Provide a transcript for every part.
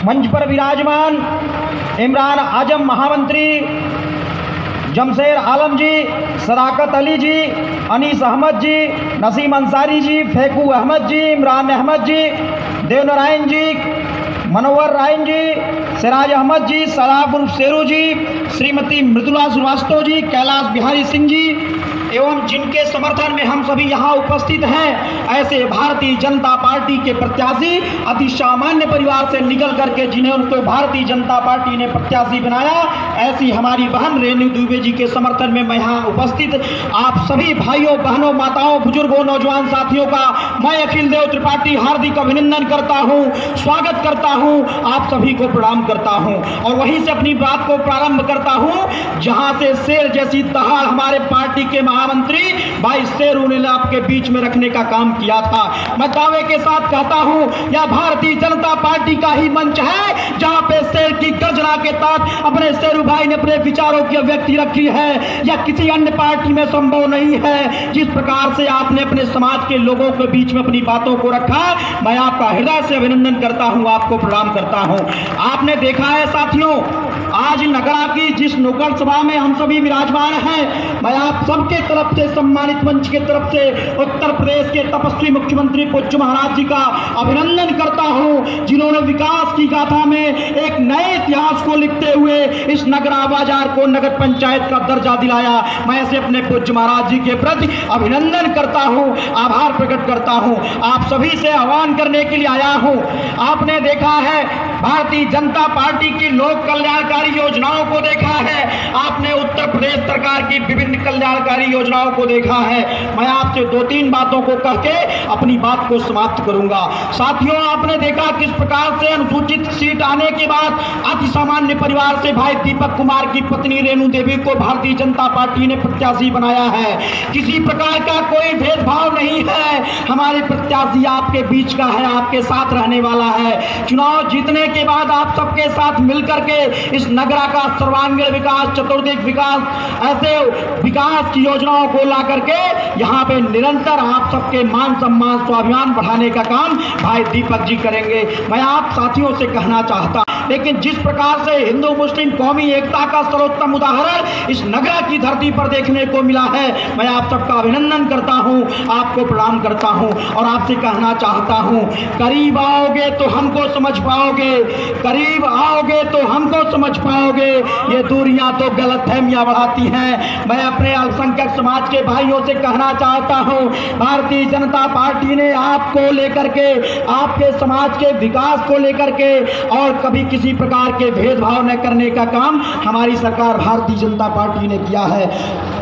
मंच पर विराजमान इमरान आजम महामंत्री, जमशेद आलम जी, सदाकत अली जी, अनीस अहमद जी, नसीम अंसारी जी, फेकू अहमद जी, इमरान अहमद जी, देवनारायण जी, मनोवर रायन जी, सिराज अहमद जी, सलाफ उर्फ शेरू जी, श्रीमती मृदुला श्रीवास्तव जी, कैलाश बिहारी सिंह जी एवं जिनके समर्थन में हम सभी यहाँ उपस्थित हैं, ऐसे भारतीय जनता पार्टी के प्रत्याशी अति सामान्य परिवार से निकल करके जिन्हें उनको भारतीय जनता पार्टी ने प्रत्याशी बनाया, ऐसी हमारी बहन रेणु दुबे जी के समर्थन में मैं यहाँ उपस्थित आप सभी भाइयों बहनों माताओं बुजुर्गों नौजवान साथियों का मैं अखिल देव त्रिपाठी हार्दिक अभिनंदन करता हूँ, स्वागत करता हूँ, आप सभी को प्रणाम करता हूँ और वहीं से अपनी बात को प्रारंभ करता हूँ जहाँ से शेर जैसी दहाड़ हमारे पार्टी के महामंत्री भाई शेरू ने आपके बीच में रखने का काम किया था। मैं दावे के साथ कहता हूं यह भारतीय जनता पार्टी का ही मंच है जहां पे शेर की गर्जना के तहत अपने शेरू भाई ने अपने विचारों की अभिव्यक्ति रखी है। यह किसी अन्य पार्टी में संभव नहीं है। जिस प्रकार से आपने अपने समाज के लोगों के बीच में अपनी बातों को रखा, मैं आपका हृदय से अभिनंदन करता हूं, आपको प्रणाम करता हूं। आपने देखा है साथियों, आज नगरा की जिस नुक्कड़ सभा में हम सभी विराजमान हैं, मैं आप सबके तरफ से सम्मानित मंच के तरफ से उत्तर प्रदेश के तपस्वी मुख्यमंत्री पूज्य महाराज जी का अभिनंदन करता हूं, जिन्होंने विकास की गाथा में एक नए इतिहास को लिखते हुए इस नगरा बाजार को नगर पंचायत का दर्जा दिलाया। मैं ऐसे अपने पूज्य महाराज जी के प्रति अभिनंदन करता हूं, आभार प्रकट करता हूं। आप सभी से आह्वान करने के लिए आया हूं। आपने देखा है भारतीय जनता पार्टी की लोक कल्याणकारी योजनाओं को देखा है, आपने उत्तर प्रदेश सरकार की विभिन्न कल्याणकारी योजनाओं को देखा है। मैं आपसे दो तीन बातों को कह के अपनी बात को समाप्त करूंगा। साथियों, आपने देखा किस प्रकार से अनुसूचित सीट आने के बाद अति सामान्य परिवार से भाई दीपक कुमार की पत्नी रेणु देवी को भारतीय जनता पार्टी ने प्रत्याशी बनाया है। किसी प्रकार का कोई भेदभाव नहीं है, हमारे प्रत्याशी आपके बीच का है, आपके साथ रहने वाला है। चुनाव जीतने के बाद आप सबके साथ मिलकर के इस नगरा का सर्वांगीण विकास, चतुर्दिक विकास, ऐसे विकास की योजनाओं को ला करके यहाँ पे निरंतर आप सबके मान सम्मान स्वाभिमान बढ़ाने का काम भाई दीपक जी करेंगे। मैं आप साथियों से कहना चाहता, लेकिन जिस प्रकार से हिंदू मुस्लिम कौमी एकता का सर्वोत्तम उदाहरण इस नगरा की धरती पर देखने को मिला है, मैं आप सबका अभिनंदन करता हूं, आपको प्रणाम करता हूं और आपसे कहना चाहता हूं, करीब आओगे तो हमको समझ पाओगे, करीब आओगे तो हमको समझ पाओगे। ये दूरियां तो गलतफहमियां बढ़ाती हैं। मैं अपने अल्पसंख्यक समाज के भाइयों से कहना चाहता हूं, भारतीय जनता पार्टी ने आपको लेकर के, आपके समाज के विकास को लेकर के और कभी किसी प्रकार के भेदभाव न करने का काम हमारी सरकार भारतीय जनता पार्टी ने किया है।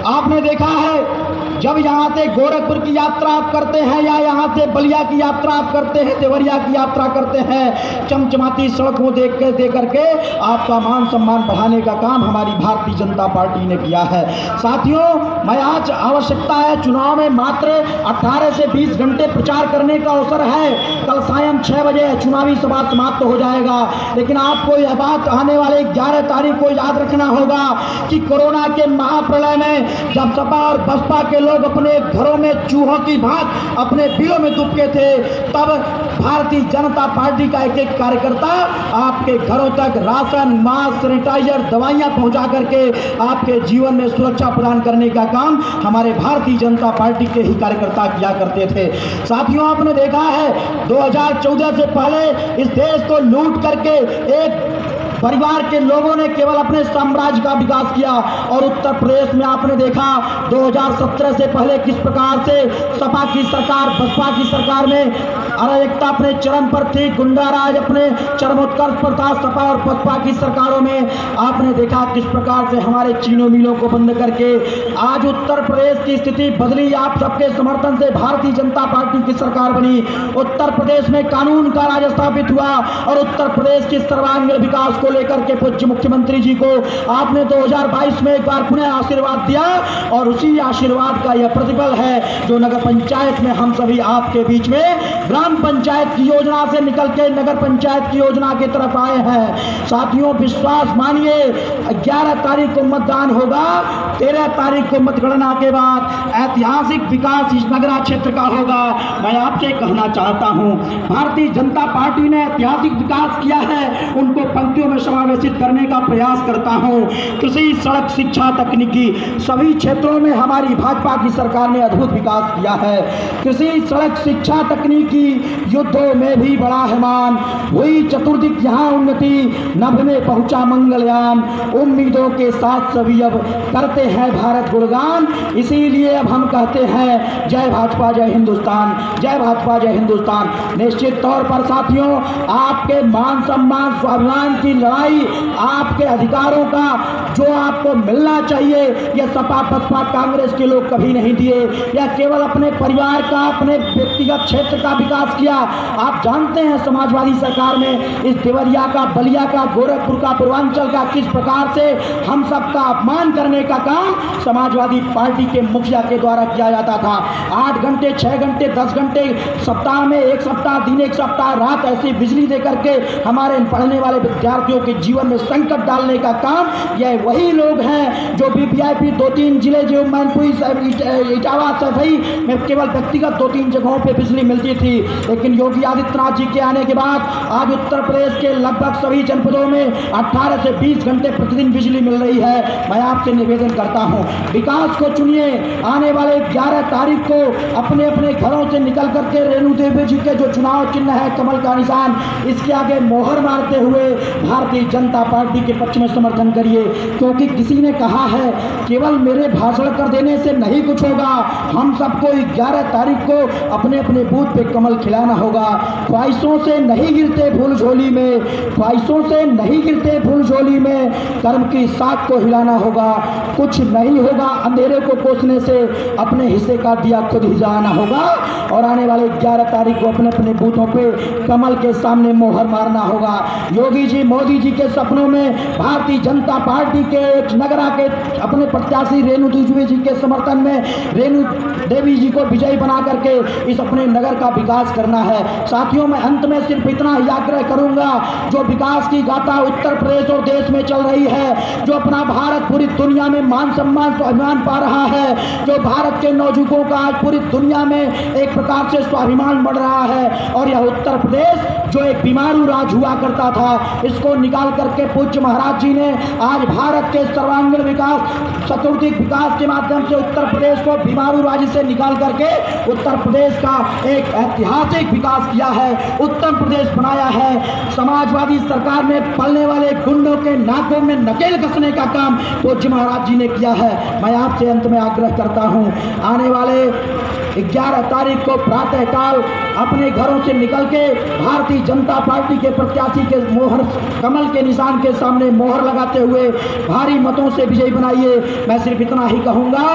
आपने देखा है जब यहाँ से गोरखपुर की यात्रा आप करते हैं या यहाँ से बलिया की यात्रा आप करते हैं, देवरिया की यात्रा करते हैं, चमचमाती सड़कों देख करके आपका मान सम्मान बढ़ाने का काम हमारी भारतीय जनता पार्टी ने किया है। साथियों, मैं आज आवश्यकता है, चुनाव में मात्र 18 से 20 घंटे प्रचार करने का अवसर है। कल सायं 6 बजे चुनावी सभा समाप्त हो जाएगा, लेकिन आपको यह बात आने वाले 11 तारीख को याद रखना होगा कि कोरोना के महाप्रलय में जब सपा और बसपा के लोग अपने घरों में चूहों की भांति अपने बिलों में दुबके थे, तब भारतीय जनता पार्टी का एक एक कार्यकर्ता आपके घरों तक राशन, मास्क, सैनिटाइजर, दवाइयां पहुंचा करके आपके जीवन में सुरक्षा प्रदान करने का काम हमारे भारतीय जनता पार्टी के ही कार्यकर्ता किया करते थे। साथियों, आपने देखा है 2014 से पहले इस देश को लूट करके एक परिवार के लोगों ने केवल अपने साम्राज्य का विकास किया और उत्तर प्रदेश में आपने देखा 2017 से पहले किस प्रकार से सपा की सरकार, बसपा की सरकार में अराजकता अपने चरम पर थी, गुंडाराज अपने चरमोत्कर्ष पर था। सपा और बसपा की सरकारों में आपने देखा किस प्रकार से हमारे चीनों मिलों को बंद करके आज उत्तर प्रदेश की स्थिति बदली। आप सबके समर्थन से भारतीय जनता पार्टी की सरकार बनी, उत्तर प्रदेश में कानून का राज स्थापित हुआ और उत्तर प्रदेश की सर्वांगीण विकास को लेकर के पूज्य मुख्यमंत्री जी को आपने 2022 में एक बार पुनः आशीर्वाद दिया, और उसी आशीर्वाद का यह प्रतिफल है जो नगर पंचायत में हम सभी आपके बीच में ग्राम पंचायत की योजना से निकल के नगर पंचायत की योजना की तरफ आए हैं। साथियों, विश्वास मानिए, 11 तारीख को मतदान होगा, 13 तारीख को मतगणना के बाद ऐतिहासिक विकास इस नगरा क्षेत्र का होगा। मैं आपसे कहना चाहता हूं, भारतीय जनता पार्टी ने ऐतिहासिक विकास किया है, उनको पंक्तियों में समावेशित करने का प्रयास करता हूं। कृषि, सड़क, शिक्षा, तकनीकी सभी क्षेत्रों में हमारी भाजपा की सरकार ने अद्भुत विकास किया है। कृषि, सड़क, शिक्षा, तकनीकी युद्धों में भी बड़ा हैमान हुई चतुर्दिक यहाँ उन्नति, नभ में पहुंचा मंगलयान, उम्मीदों के साथ सभी अब करते हैं भारत गुणगान। इसीलिए अब हम कहते हैं जय भाजपा जय हिंदुस्तान, जय भाजपा जय हिंदुस्तान। निश्चित तौर पर साथियों, आपके मान सम्मान स्वाभिमान की लड़ाई, आपके अधिकारों का जो आपको मिलना चाहिए, यह सपा बसपा कांग्रेस के लोग कभी नहीं दिए। यह केवल अपने परिवार का, अपने व्यक्तिगत क्षेत्र का विकास किया। आप जानते हैं समाजवादी सरकार में इस देवरिया का, बलिया का, गोरखपुर का, पूर्वांचल का किस प्रकार से हम सबका अपमान करने का काम समाजवादी पार्टी के मुखिया के द्वारा किया जाता था। 8 घंटे, 6 घंटे, 10 घंटे सप्ताह में, एक सप्ताह दिन, एक सप्ताह रात ऐसी बिजली दे करके हमारे पढ़ने वाले विद्यार्थियों के जीवन में संकट डालने का काम यह वही लोग हैं जो वीवीआईपी 2-3 जिले, जो मैनपुरी, इटावा, सफई में केवल व्यक्तिगत 2-3 जगहों पे बिजली मिलती थी। लेकिन योगी आदित्यनाथ जी के आने के बाद आज उत्तर प्रदेश के लगभग सभी जनपदों में 18 से 20 घंटे प्रतिदिन बिजली मिल रही है। मैं आपसे निवेदन करता हूं, विकास को चुनिए। आने वाले 11 तारीख को अपने अपने घरों से निकल करके रेणु देवी जी के जो चुनाव चिन्ह है कमल का निशान, इसके आगे मोहर मारते हुए भारतीय जनता पार्टी के पक्ष में समर्थन करिए। क्योंकि किसी ने कहा है केवल मेरे भाषण कर देने से नहीं कुछ होगा, हम सबको 11 तारीख को अपने अपने बूथ पे कमल खिलाना होगा। ख्वाहिशों से नहीं गिरते फूल झोली में, ख्वाहिशों से नहीं गिरते फूल झोली में, कर्म की साख को हिलाना होगा। कुछ नहीं होगा अंधेरे को कोसने से, अपने हिस्से का दिया खुद ही जलाना होगा। और आने वाले 11 तारीख को अपने अपने बूथों पे कमल के सामने मोहर मारना होगा। योगी जी, मोदी जी के सपनों में भारतीय जनता पार्टी के एक नगरा के अपने प्रत्याशी रेणु देवी जी के समर्थन में रेणु देवी जी को विजयी बना करके इस अपने नगर का विकास करना है। साथियों, मैं अंत में सिर्फ इतना ही आग्रह करूंगा, जो विकास की गाथा उत्तर प्रदेश और देश में चल रही है, जो अपना भारत पूरी दुनिया में मान सम्मान स्वाभिमान पा रहा है, जो भारत के नौजुवानों का आज पूरी दुनिया में एक प्रकार से स्वाभिमान बढ़ रहा है, और यह उत्तर प्रदेश जो एक बीमारू राज हुआ करता था, इसको निकाल करके पूज्य महाराज जी ने आज भारत के सर्वांगीण विकास, चतुर्दिक विकास के माध्यम से उत्तर प्रदेश को बीमारू राज्य से निकाल करके उत्तर प्रदेश का एक ऐतिहासिक विकास किया है, उत्तर प्रदेश बनाया है। समाजवादी सरकार ने पलने वाले गुंडों के नाकों में नकेल कसने का काम पूज्य महाराज जी ने किया है। मैं आपसे अंत में आग्रह करता हूं, आने वाले 11 तारीख को प्रातः काल अपने घरों से निकल के भारतीय जनता पार्टी के प्रत्याशी के मोहर, कमल के निशान के सामने मोहर लगाते हुए भारी मतों से विजयी बनाइए। मैं सिर्फ इतना ही कहूंगा,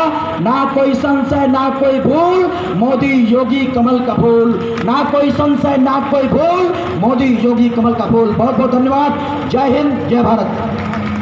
ना कोई संशय ना कोई भूल, मोदी योगी कमल का फूल, ना कोई संशय ना कोई भूल, मोदी योगी कमल का फूल। बहुत बहुत धन्यवाद। जय हिंद, जय भारत।